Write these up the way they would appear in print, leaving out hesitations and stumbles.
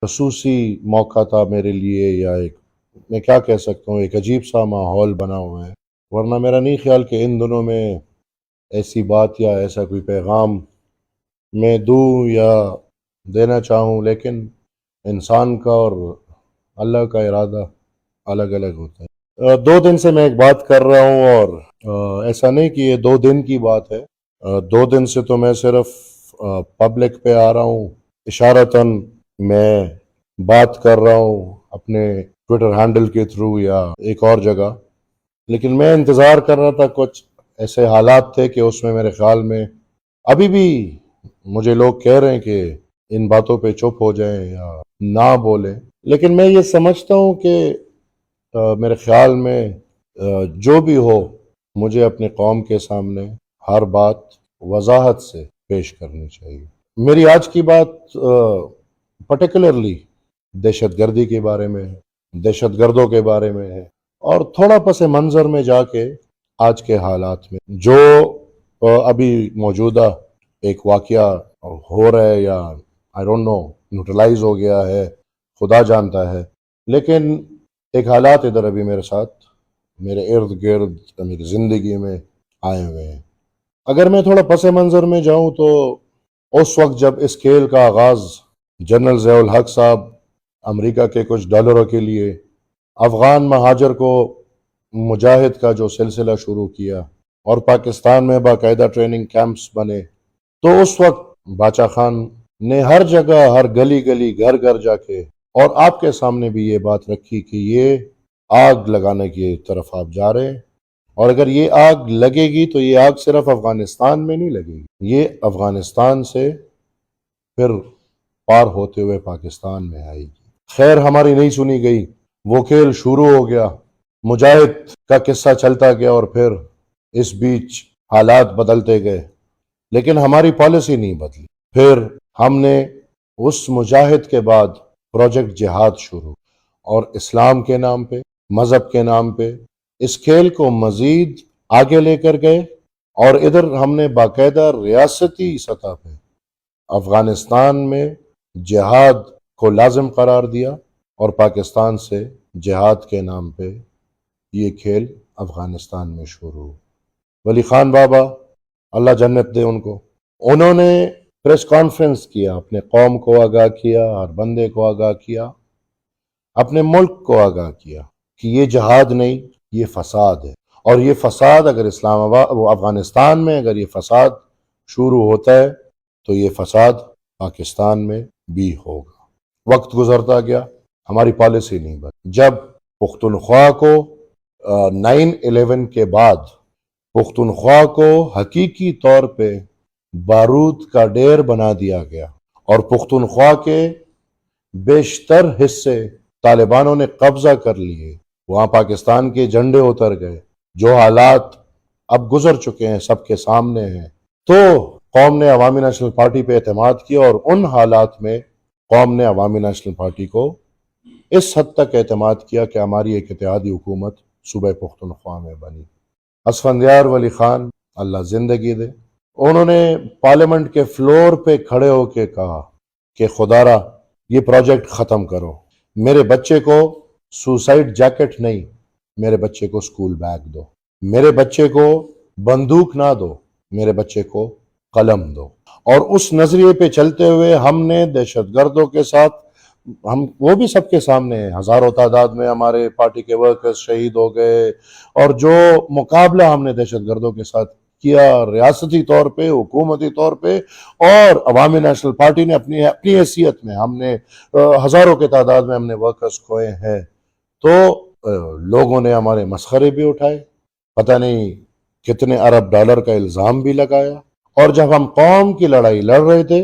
خصوصی موقع تھا میرے لیے، یا ایک میں کیا کہہ سکتا ہوں، ایک عجیب سا ماحول بنا ہوا ہے، ورنہ میرا نہیں خیال کہ ان دنوں میں ایسی بات یا ایسا کوئی پیغام میں دوں یا دینا چاہوں، لیکن انسان کا اور اللہ کا ارادہ الگ الگ ہوتا ہے۔ 2 دن سے میں ایک بات کر رہا ہوں، اور ایسا نہیں کہ یہ 2 دن کی بات ہے۔ 2 دن سے تو میں صرف پبلک پہ آ رہا ہوں، اشارتاً میں بات کر رہا ہوں اپنے ٹویٹر ہینڈل کے تھرو یا ایک اور جگہ، لیکن میں انتظار کر رہا تھا، کچھ ایسے حالات تھے کہ اس میں میرے خیال میں ابھی بھی مجھے لوگ کہہ رہے ہیں کہ ان باتوں پہ چپ ہو جائیں یا نہ بولیں، لیکن میں یہ سمجھتا ہوں کہ میرے خیال میں جو بھی ہو، مجھے اپنے قوم کے سامنے ہر بات وضاحت سے پیش کرنی چاہیے۔ میری آج کی بات پرٹیکولرلی دہشت گردی کے بارے میں ہے، دہشت گردوں کے بارے میں ہے، اور تھوڑا پس منظر میں جا کے آج کے حالات میں جو ابھی موجودہ ایک واقعہ ہو رہا ہے، یا آئی ڈونٹ نو نیوٹرلائز ہو گیا ہے، خدا جانتا ہے، لیکن ایک حالات ادھر ابھی میرے ساتھ، میرے ارد گرد، میری زندگی میں آئے ہوئے ہیں۔ اگر میں تھوڑا پس منظر میں جاؤں تو اس وقت جب اس کھیل کا آغاز جنرل ضیاء الحق صاحب امریکہ کے کچھ ڈالروں کے لیے افغان مہاجر کو مجاہد کا جو سلسلہ شروع کیا، اور پاکستان میں باقاعدہ ٹریننگ کیمپس بنے، تو اس وقت باچا خان نے ہر جگہ، ہر گلی گلی، گھر گھر جا کے، اور آپ کے سامنے بھی یہ بات رکھی کہ یہ آگ لگانے کی طرف آپ جا رہے ہیں، اور اگر یہ آگ لگے گی تو یہ آگ صرف افغانستان میں نہیں لگے گی، یہ افغانستان سے پھر پار ہوتے ہوئے پاکستان میں آئے گی۔ خیر ہماری نہیں سنی گئی، وہ کھیل شروع ہو گیا، مجاہد کا قصہ چلتا گیا، اور پھر اس بیچ حالات بدلتے گئے، لیکن ہماری پالیسی نہیں بدلی۔ پھر ہم نے اس مجاہد کے بعد پروجیکٹ جہاد شروع، اور اسلام کے نام پہ، مذہب کے نام پہ اس کھیل کو مزید آگے لے کر گئے، اور ادھر ہم نے باقاعدہ ریاستی سطح پہ افغانستان میں جہاد کو لازم قرار دیا، اور پاکستان سے جہاد کے نام پہ یہ کھیل افغانستان میں شروع۔ ولی خان بابا اللہ جنت دے ان کو، انہوں نے پریس کانفرنس کیا، اپنے قوم کو آگاہ کیا، ہر بندے کو آگاہ کیا، اپنے ملک کو آگاہ کیا کہ یہ جہاد نہیں، یہ فساد ہے، اور یہ فساد اگر اسلام آباد افغانستان میں اگر یہ فساد شروع ہوتا ہے تو یہ فساد پاکستان میں بھی ہوگا۔ وقت گزرتا گیا، ہماری پالیسی نہیں بدلی۔ جب پختونخوا کو 9/11 کے بعد پختونخوا کو حقیقی طور پہ بارود کا ڈیر بنا دیا گیا، اور پختونخوا کے بیشتر حصے طالبانوں نے قبضہ کر لیے، وہاں پاکستان کے جھنڈے اتر گئے، جو حالات اب گزر چکے ہیں سب کے سامنے ہیں، تو قوم نے عوامی نیشنل پارٹی پہ اعتماد کیا، اور ان حالات میں قوم نے عوامی نیشنل پارٹی کو اس حد تک اعتماد کیا کہ ہماری ایک اتحادی حکومت صوبہ پختونخوا میں بنی۔ اسفندیار ولی خان اللہ زندگی دے، انہوں نے پارلیمنٹ کے فلور پہ کھڑے ہو کے کہا کہ خدا را یہ پروجیکٹ ختم کرو، میرے بچے کو سوسائڈ جیکٹ نہیں، میرے بچے کو سکول بیگ دو، میرے بچے کو بندوق نہ دو، میرے بچے کو قلم دو۔ اور اس نظریے پہ چلتے ہوئے ہم نے دہشت گردوں کے ساتھ، ہم وہ بھی سب کے سامنے ہیں، ہزاروں تعداد میں ہمارے پارٹی کے ورکرز شہید ہو گئے، اور جو مقابلہ ہم نے دہشت گردوں کے ساتھ کیا ریاستی طور پہ، حکومتی طور پہ، اور عوامی نیشنل پارٹی نے اپنی حیثیت میں ہم نے ہزاروں کے تعداد میں ہم نے ورکرز کھوئے ہیں، تو لوگوں نے ہمارے مسخرے بھی اٹھائے، پتہ نہیں کتنے ارب ڈالر کا الزام بھی لگایا، اور جب ہم قوم کی لڑائی لڑ رہے تھے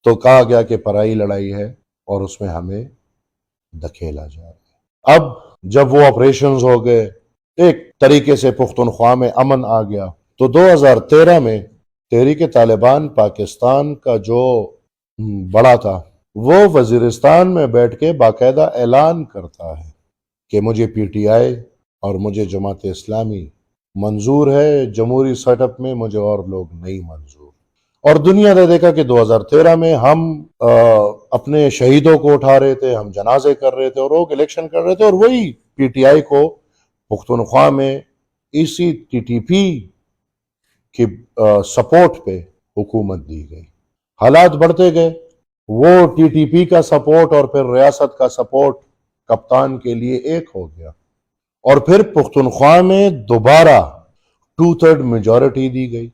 تو کہا گیا کہ پرائی لڑائی ہے اور اس میں ہمیں دھکیلا جا رہا ہے۔ اب جب وہ آپریشنز ہو گئے، ایک طریقے سے پختونخوا میں امن آ گیا، تو 2013 میں تحریک طالبان پاکستان کا جو بڑا تھا، وہ وزیرستان میں بیٹھ کے باقاعدہ اعلان کرتا ہے کہ مجھے پی ٹی آئی اور مجھے جماعت اسلامی منظور ہے، جمہوری سیٹ اپ میں مجھے اور لوگ نہیں منظور۔ اور دنیا نے دیکھا کہ 2013 میں ہم اپنے شہیدوں کو اٹھا رہے تھے, ہم جنازے کر رہے تھے اور لوگ الیکشن کر رہے تھے, اور وہی پی ٹی آئی کو پختونخوا میں اسی ٹی ٹی پی کی سپورٹ پہ حکومت دی گئی. حالات بڑھتے گئے, وہ ٹی ٹی پی کا سپورٹ اور پھر ریاست کا سپورٹ کپتان کے لیے ایک ہو گیا, اور پھر پختونخوا میں دوبارہ 2/3 میجورٹی دی گئی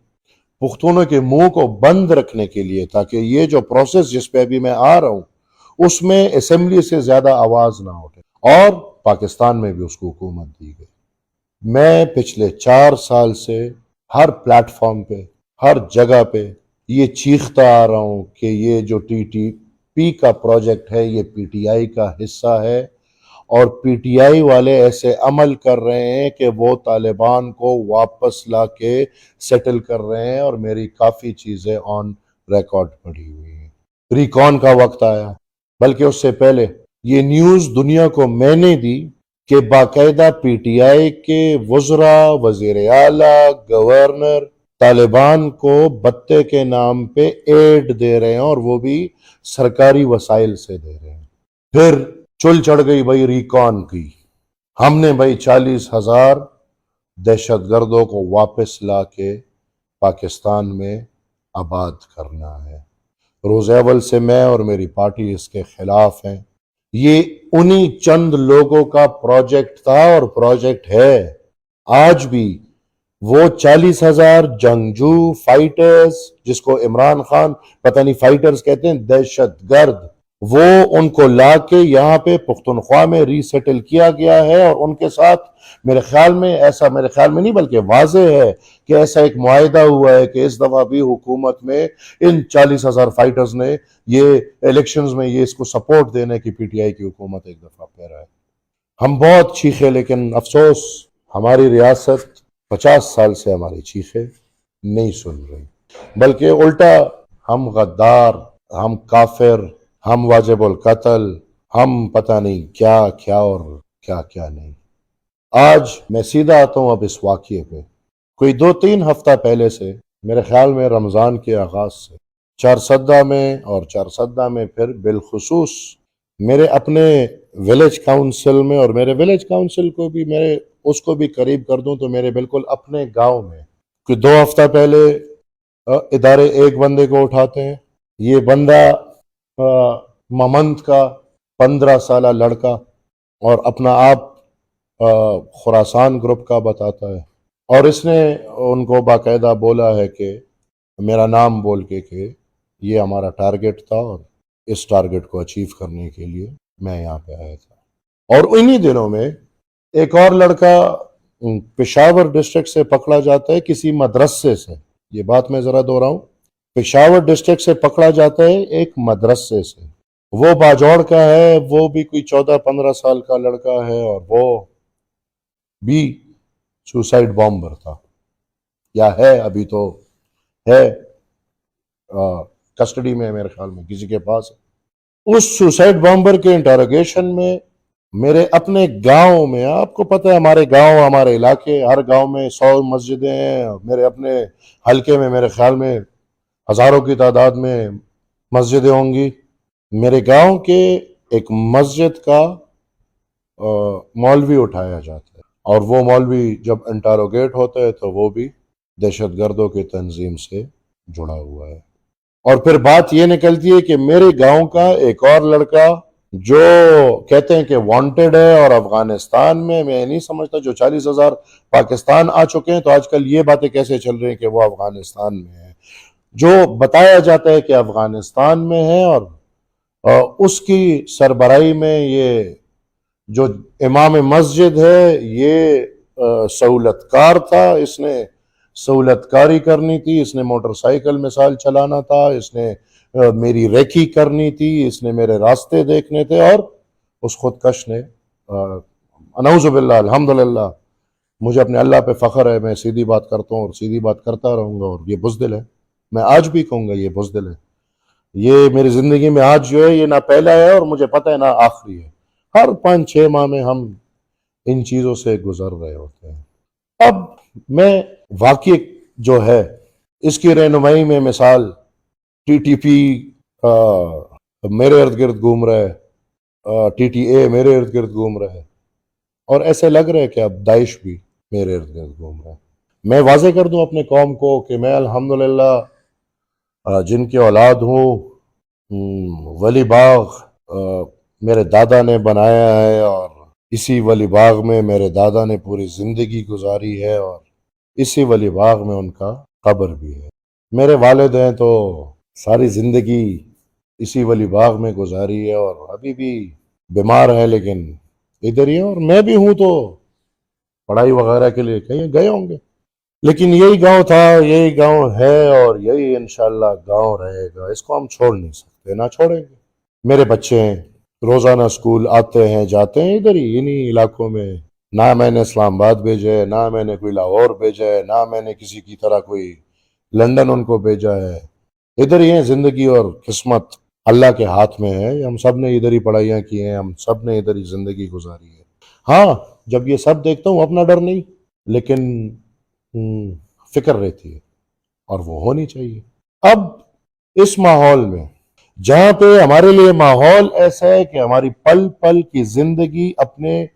پختونوں کے منہ کو بند رکھنے کے لیے, تاکہ یہ جو پروسیس جس پہ ابھی میں آ رہا ہوں اس میں اسمبلی سے زیادہ آواز نہ اٹھے, اور پاکستان میں بھی اس کو حکومت دی گئی. میں پچھلے 4 سال سے ہر پلیٹ فارم پہ, ہر جگہ پہ یہ چیختا آ رہا ہوں کہ یہ جو ٹی ٹی پی کا پروجیکٹ ہے یہ پی ٹی آئی کا حصہ ہے, اور پی ٹی آئی والے ایسے عمل کر رہے ہیں کہ وہ طالبان کو واپس لا کے سیٹل کر رہے ہیں, اور میری کافی چیزیں آن ریکارڈ پڑی ہوئی ہیں. ریکان کا وقت آیا, بلکہ اس سے پہلے یہ نیوز دنیا کو میں نے دی کہ باقاعدہ پی ٹی آئی کے وزراء, وزیر اعلیٰ, گورنر طالبان کو بتے کے نام پہ ایڈ دے رہے ہیں, اور وہ بھی سرکاری وسائل سے دے رہے ہیں. پھر چل چڑھ گئی بھائی ریکان کی. ہم نے بھائی 40,000 دہشت گردوں کو واپس لا کے پاکستان میں آباد کرنا ہے. روز اول سے میں اور میری پارٹی اس کے خلاف ہیں. یہ انہی چند لوگوں کا پروجیکٹ تھا اور پروجیکٹ ہے. آج بھی وہ 40,000 جنگجو فائٹرز, جس کو عمران خان پتہ نہیں فائٹرز کہتے ہیں, دہشت گرد, وہ ان کو لا کے یہاں پہ پختونخوا میں ری سیٹل کیا گیا ہے, اور ان کے ساتھ میرے خیال میں نہیں بلکہ واضح ہے کہ ایسا ایک معاہدہ ہوا ہے کہ اس دفعہ بھی حکومت میں ان 40,000 فائٹرز نے یہ الیکشنز میں یہ اس کو سپورٹ دینے کی پی ٹی آئی کی حکومت ایک دفعہ پہ رہا ہے. ہم بہت چیخے, لیکن افسوس ہماری ریاست 50 سال سے ہماری چیخیں نہیں سن رہی, بلکہ الٹا ہم غدار, ہم کافر, ہم واجب القتل, ہم پتہ نہیں کیا کیا اور کیا کیا نہیں. آج میں سیدھا آتا ہوں اب اس واقعے پہ. کوئی 2-3 ہفتہ پہلے سے, میرے خیال میں رمضان کے آغاز سے, چارسدہ میں پھر بالخصوص میرے اپنے ولیج کاؤنسل میں, اور میرے ولیج کاؤنسل کو بھی اس کو بھی قریب کر دوں تو میرے بالکل اپنے گاؤں میں, کوئی 2 ہفتہ پہلے ادارے ایک بندے کو اٹھاتے ہیں. یہ بندہ ممند کا 15 سالہ لڑکا, اور اپنا آپ خراسان گروپ کا بتاتا ہے, اور اس نے ان کو باقاعدہ بولا ہے کہ میرا نام بول کے کہ یہ ہمارا ٹارگٹ تھا, اور اس ٹارگٹ کو اچیو کرنے کے لیے میں یہاں پہ آیا تھا. اور انہی دنوں میں ایک اور لڑکا پشاور ڈسٹرکٹ سے پکڑا جاتا ہے کسی مدرسے سے. یہ بات میں ذرا دوہراؤں, پشاور ڈسٹرکٹ سے پکڑا جاتا ہے ایک مدرسے سے. وہ باجوڑ کا ہے, وہ بھی کوئی 14-15 سال کا لڑکا ہے, اور وہ بھی سوسائڈ بامبر تھا, یا ہے, ابھی تو ہے کسٹڈی میں میرے خیال میں کسی کے پاس. اس سوسائڈ بامبر کے انٹروگیشن میں میرے اپنے گاؤں میں, آپ کو پتہ ہے ہمارے گاؤں, ہمارے علاقے, ہر گاؤں میں 100 مسجدیں ہیں. میرے اپنے حلقے میں میرے خیال میں ہزاروں کی تعداد میں مسجدیں ہوں گی. میرے گاؤں کے ایک مسجد کا مولوی اٹھایا جاتا ہے, اور وہ مولوی جب انٹروگیٹ ہوتا ہے تو وہ بھی دہشت گردوں کی تنظیم سے جڑا ہوا ہے. اور پھر بات یہ نکلتی ہے کہ میرے گاؤں کا ایک اور لڑکا جو کہتے ہیں کہ وانٹڈ ہے, اور افغانستان میں نہیں سمجھتا, جو 40,000 پاکستان آ چکے ہیں, تو آج کل یہ باتیں کیسے چل رہی ہیں کہ وہ افغانستان میں ہے. جو بتایا جاتا ہے کہ افغانستان میں ہے, اور اس کی سربراہی میں یہ جو امام مسجد ہے یہ سہولت کار تھا, اس نے سہولت کاری کرنی تھی, اس نے موٹر سائیکل مثال چلانا تھا, اس نے میری ریکی کرنی تھی, اس نے میرے راستے دیکھنے تھے. اور اس خودکش نے نعوذ باللہ, الحمدللہ, مجھے اپنے اللہ پہ فخر ہے, میں سیدھی بات کرتا ہوں اور سیدھی بات کرتا رہوں گا, اور یہ بزدل ہے. میں آج بھی کہوں گا یہ بزدل ہے. یہ میری زندگی میں آج جو ہے یہ نہ پہلا ہے, اور مجھے پتہ ہے نہ آخری ہے. ہر 5-6 ماہ میں ہم ان چیزوں سے گزر رہے ہوتے ہیں. اب میں واقعی جو ہے اس کی رہنمائی میں مثال ٹی ٹی پی میرے ارد گرد گھوم رہا ہے، ٹی ٹی اے میرے ارد گرد گھوم رہا ہے، اور ایسے لگ رہا ہے کہ اب داعش بھی میرے ارد گرد گھوم رہا ہے۔ میں واضح کر دوں اپنے قوم کو کہ میں الحمدللہ جن کی اولاد ہوں، ولی باغ میرے دادا نے بنایا ہے، اور اسی ولی باغ میں میرے دادا نے پوری زندگی گزاری ہے، اور اسی ولی باغ میں ان کا قبر بھی ہے۔ میرے والد ہیں تو ساری زندگی اسی ولی باغ میں گزاری ہے، اور ابھی بھی بیمار ہے لیکن ادھر ہی ہے، اور میں بھی ہوں تو پڑھائی وغیرہ کے لیے کہیں گئے ہوں گے، لیکن یہی گاؤں تھا، یہی گاؤں ہے، اور یہی انشاءاللہ گاؤں رہے گا۔ اس کو ہم چھوڑ نہیں سکتے، نہ چھوڑیں گے۔ میرے بچے ہیں، روزانہ اسکول آتے ہیں جاتے ہیں ادھر ہی انہی علاقوں میں، نہ میں نے اسلام آباد بھیجا ہے، نہ میں نے کوئی لاہور بھیجا ہے، نہ میں نے کسی کی طرح کوئی لندن ان کو بھیجا ہے۔ ادھر ہی ہیں، زندگی اور قسمت اللہ کے ہاتھ میں ہے۔ ہم سب نے ادھر ہی پڑھائیاں کی ہیں، ہم سب نے ادھر ہی زندگی گزاری ہے۔ ہاں، جب یہ سب دیکھتا ہوں اپنا ڈر نہیں، لیکن فکر رہتی ہے، اور وہ ہونی چاہیے۔ اب اس ماحول میں جہاں پہ ہمارے لیے ماحول ایسا ہے کہ ہماری پل پل کی زندگی اپنے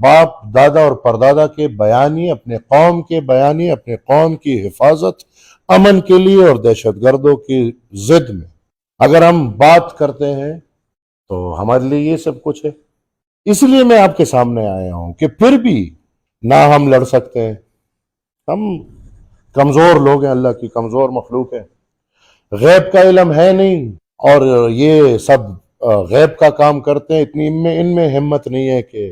باپ دادا اور پردادا کے بیانی، اپنے قوم کے بیانی، اپنے قوم کی حفاظت، امن کے لیے اور دہشت گردوں کی ضد میں اگر ہم بات کرتے ہیں تو ہمارے لیے یہ سب کچھ ہے۔ اس لیے میں آپ کے سامنے آیا ہوں کہ پھر بھی نہ ہم لڑ سکتے ہیں، ہم کمزور لوگ ہیں، اللہ کی کمزور مخلوق ہے، غیب کا علم ہے نہیں، اور یہ سب غیب کا کام کرتے ہیں، اتنی ان میں ہمت نہیں ہے کہ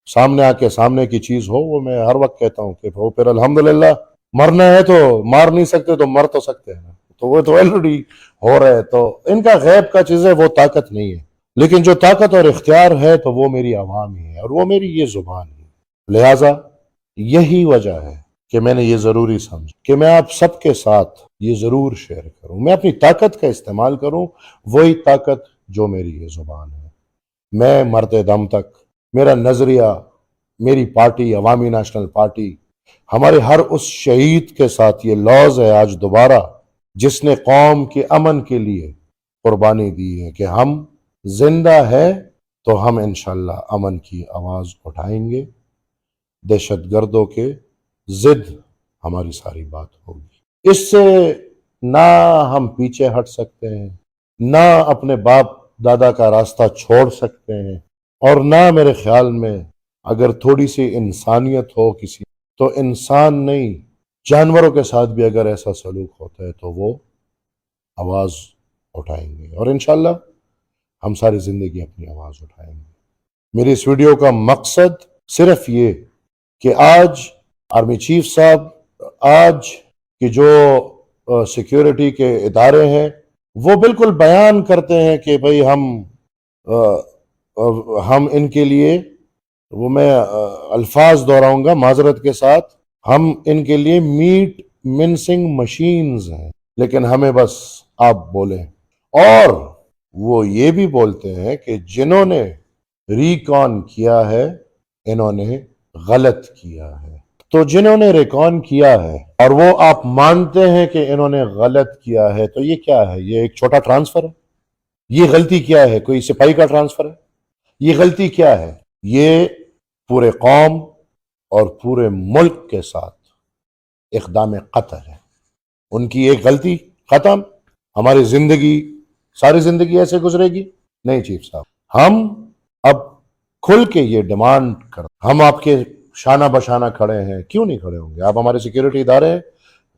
سامنے آ کے سامنے کی چیز ہو۔ وہ میں ہر وقت کہتا ہوں کہ وہ پھر الحمدللہ مرنا ہے تو مار نہیں سکتے تو مر تو سکتے ہیں، تو وہ تو آلریڈی ہو رہے، تو ان کا غیب کا چیز ہے، وہ طاقت نہیں ہے، لیکن جو طاقت اور اختیار ہے تو وہ میری عوام ہی ہے، اور وہ میری یہ زبان ہے۔ لہٰذا یہی وجہ ہے کہ میں نے یہ ضروری سمجھا کہ میں آپ سب کے ساتھ یہ ضرور شیئر کروں، میں اپنی طاقت کا استعمال کروں، وہی طاقت جو میری یہ زبان ہے۔ میں مرتے دم تک میرا نظریہ، میری پارٹی عوامی نیشنل پارٹی، ہمارے ہر اس شہید کے ساتھ یہ لوز ہے آج دوبارہ، جس نے قوم کے امن کے لیے قربانی دی ہے، کہ ہم زندہ ہے تو ہم انشاءاللہ امن کی آواز اٹھائیں گے، دہشت گردوں کے ضد ہماری ساری بات ہوگی۔ اس سے نہ ہم پیچھے ہٹ سکتے ہیں، نہ اپنے باپ دادا کا راستہ چھوڑ سکتے ہیں، اور نہ میرے خیال میں اگر تھوڑی سی انسانیت ہو کسی، تو انسان نہیں، جانوروں کے ساتھ بھی اگر ایسا سلوک ہوتا ہے تو وہ آواز اٹھائیں گے، اور انشاءاللہ ہم ساری زندگی اپنی آواز اٹھائیں گے۔ میری اس ویڈیو کا مقصد صرف یہ کہ آج آرمی چیف صاحب، آج کی جو سیکیورٹی کے ادارے ہیں، وہ بالکل بیان کرتے ہیں کہ بھئی ہم ان کے لیے، وہ میں الفاظ دہراؤں گا معذرت کے ساتھ، ہم ان کے لیے میٹ منسنگ مشینز ہیں، لیکن ہمیں بس آپ بولیں۔ اور وہ یہ بھی بولتے ہیں کہ جنہوں نے ریکان کیا ہے انہوں نے غلط کیا ہے۔ تو جنہوں نے ریکان کیا ہے اور وہ آپ مانتے ہیں کہ انہوں نے غلط کیا ہے، تو یہ کیا ہے؟ یہ ایک چھوٹا ٹرانسفر ہے؟ یہ غلطی کیا ہے؟ کوئی سپاہی کا ٹرانسفر ہے؟ یہ غلطی کیا ہے؟ یہ پورے قوم اور پورے ملک کے ساتھ اقدام قطع ہے۔ ان کی ایک غلطی ختم، ہماری زندگی، ساری زندگی ایسے گزرے گی؟ نہیں چیف صاحب، ہم اب کھل کے یہ ڈیمانڈ کرتے، ہم آپ کے شانہ بشانہ کھڑے ہیں، کیوں نہیں کھڑے ہوں گے؟ آپ ہمارے سیکیورٹی ادارے ہیں،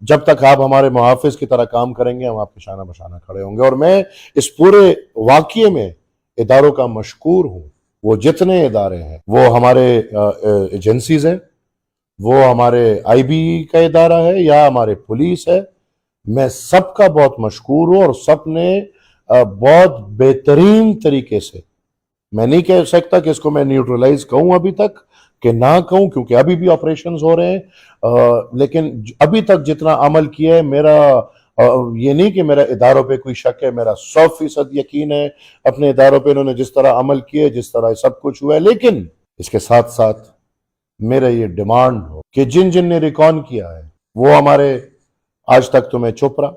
جب تک آپ ہمارے محافظ کی طرح کام کریں گے ہم آپ کے شانہ بشانہ کھڑے ہوں گے۔ اور میں اس پورے واقعے میں اداروں کا مشکور ہوں، وہ جتنے ادارے ہیں، وہ ہمارے ایجنسیز ہیں، وہ ہمارے آئی بی کا ادارہ ہے یا ہمارے پولیس ہے، میں سب کا بہت مشکور ہوں، اور سب نے بہت بہترین طریقے سے، میں نہیں کہہ سکتا کہ اس کو میں نیوٹرلائز کہوں ابھی تک، کہ نہ کہوں، کیونکہ ابھی بھی آپریشنز ہو رہے ہیں، لیکن ابھی تک جتنا عمل کیا ہے، میرا یہ نہیں کہ میرا اداروں پہ کوئی شک ہے، میرا 100% یقین ہے اپنے اداروں پہ، انہوں نے جس طرح عمل کیا، جس طرح سب کچھ ہوا ہے، لیکن اس کے ساتھ ساتھ میرا یہ ڈیمانڈ ہو کہ جن نے ریکان کیا ہے وہ ہمارے آج تک تو میں چپ رہا،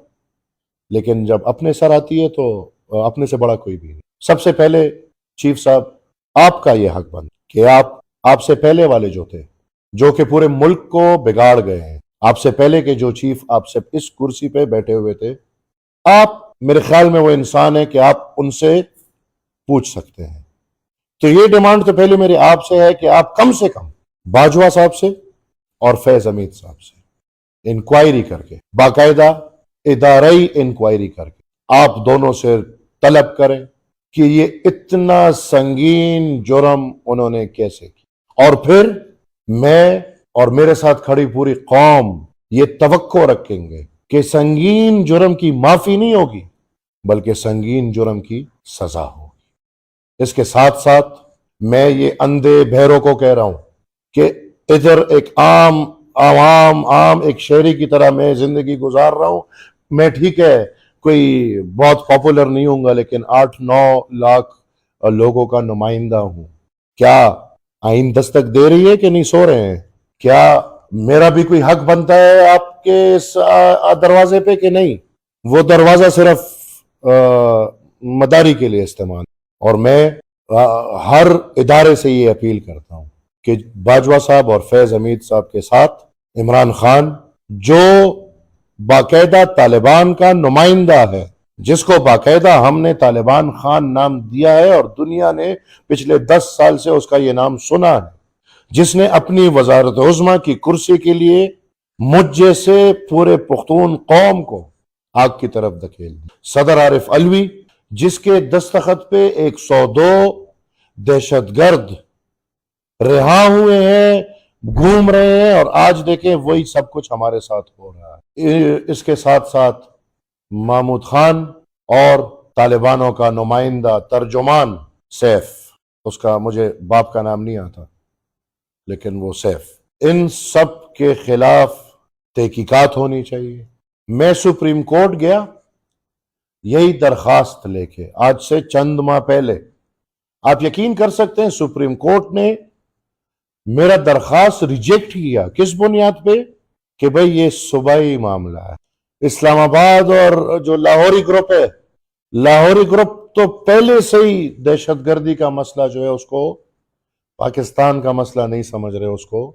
لیکن جب اپنے سر آتی ہے تو اپنے سے بڑا کوئی بھی نہیں۔ سب سے پہلے چیف صاحب آپ کا یہ حق بن کہ آپ سے پہلے والے جو تھے، جو کہ پورے ملک کو بگاڑ گئے ہیں، آپ سے پہلے کے جو چیف آپ سے اس کرسی پہ بیٹھے ہوئے تھے، آپ میرے خیال میں وہ انسان ہے کہ آپ ان سے پوچھ سکتے ہیں۔ تو یہ ڈیمانڈ تو پہلے میری آپ سے ہے کہ آپ کم سے کم باجوہ صاحب سے اور فیض حمید صاحب سے انکوائری کر کے، باقاعدہ ادارئی انکوائری کر کے آپ دونوں سے طلب کریں کہ یہ اتنا سنگین جرم انہوں نے کیسے کیا، اور پھر میں اور میرے ساتھ کھڑی پوری قوم یہ توقع رکھیں گے کہ سنگین جرم کی معافی نہیں ہوگی، بلکہ سنگین جرم کی سزا ہوگی۔ اس کے ساتھ ساتھ میں یہ اندھے بہروں کو کہہ رہا ہوں کہ ادھر ایک عام ایک شہری کی طرح میں زندگی گزار رہا ہوں۔ میں ٹھیک ہے کوئی بہت پاپولر نہیں ہوں گا، لیکن 8-9 لاکھ لوگوں کا نمائندہ ہوں۔ کیا آئین دستک دے رہی ہے کہ نہیں سو رہے ہیں؟ کیا میرا بھی کوئی حق بنتا ہے آپ کے اس دروازے پہ کہ نہیں؟ وہ دروازہ صرف مداری کے لیے استعمال، اور میں ہر ادارے سے یہ اپیل کرتا ہوں کہ باجوہ صاحب اور فیض حمید صاحب کے ساتھ عمران خان، جو باقاعدہ طالبان کا نمائندہ ہے، جس کو باقاعدہ ہم نے طالبان خان نام دیا ہے اور دنیا نے پچھلے 10 سال سے اس کا یہ نام سنا ہے، جس نے اپنی وزارت عظمیٰ کی کرسی کے لیے مجھ جیسے پورے پختون قوم کو آگ کی طرف دھکیل دی، صدر عارف علوی، جس کے دستخط پہ 102 دہشت گرد رہا ہوئے ہیں، گھوم رہے ہیں، اور آج دیکھیں وہی سب کچھ ہمارے ساتھ ہو رہا ہے۔ اس کے ساتھ ساتھ محمود خان اور طالبانوں کا نمائندہ ترجمان سیف، اس کا مجھے باپ کا نام نہیں آتا لیکن وہ سیف، ان سب کے خلاف تحقیقات ہونی چاہیے۔ میں سپریم کورٹ گیا یہی درخواست لے کے، آج سے چند ماہ پہلے۔ آپ یقین کر سکتے ہیں سپریم کورٹ نے میرا درخواست ریجیکٹ کیا۔ کس بنیاد پہ؟ کہ بھئی یہ صوبائی معاملہ ہے۔ اسلام آباد اور جو لاہوری گروپ ہے، لاہوری گروپ تو پہلے سے ہی دہشت گردی کا مسئلہ جو ہے اس کو پاکستان کا مسئلہ نہیں سمجھ رہے، اس کو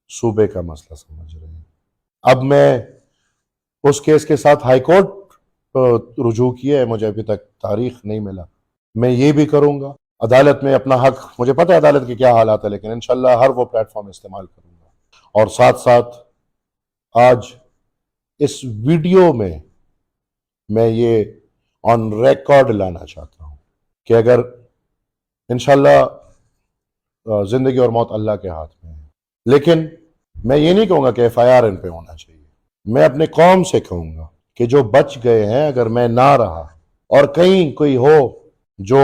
صوبے کا مسئلہ سمجھ رہے ہیں۔ اب میں اس کیس کے ساتھ ہائی کورٹ رجوع کیا ہے، مجھے ابھی تک تاریخ نہیں ملا۔ میں یہ بھی کروں گا عدالت میں اپنا حق، مجھے پتہ ہے عدالت کے کیا حالات ہے، لیکن انشاءاللہ ہر وہ پلیٹ فارم استعمال کروں گا۔ اور ساتھ ساتھ آج اس ویڈیو میں یہ آن ریکارڈ لانا چاہتا ہوں کہ اگر انشاءاللہ زندگی اور موت اللہ کے ہاتھ میں ہے، لیکن میں یہ نہیں کہوں گا کہ FIR ان پہ ہونا چاہیے۔ میں اپنے قوم سے کہوں گا کہ جو بچ گئے ہیں، اگر میں نہ رہا اور کہیں کوئی ہو جو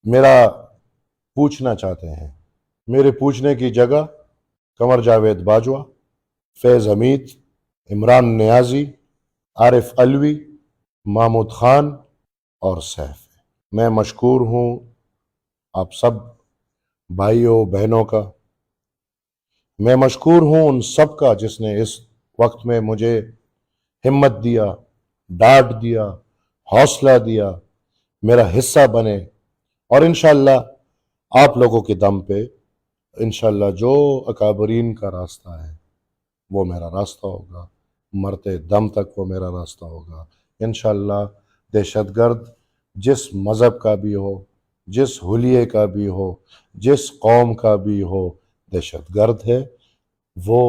میرا پوچھنا چاہتے ہیں، میرے پوچھنے کی جگہ قمر جاوید باجوہ، فیض حمید، عمران نیازی، عارف علوی، محمود خان اور سیف۔ میں مشکور ہوں آپ سب بھائیوں بہنوں کا، میں مشکور ہوں ان سب کا جس نے اس وقت میں مجھے ہمت دیا، ڈاٹ دیا، حوصلہ دیا، میرا حصہ بنے، اور انشاءاللہ آپ لوگوں کے دم پہ انشاءاللہ جو اکابرین کا راستہ ہے وہ میرا راستہ ہوگا، مرتے دم تک وہ میرا راستہ ہوگا انشاءاللہ۔ دہشت گرد جس مذہب کا بھی ہو، جس حلیے کا بھی ہو، جس قوم کا بھی ہو، دہشت گرد ہے، وہ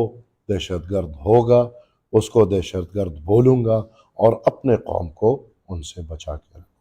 دہشت گرد ہوگا، اس کو دہشت گرد بولوں گا اور اپنے قوم کو ان سے بچا کے رکھوں گا۔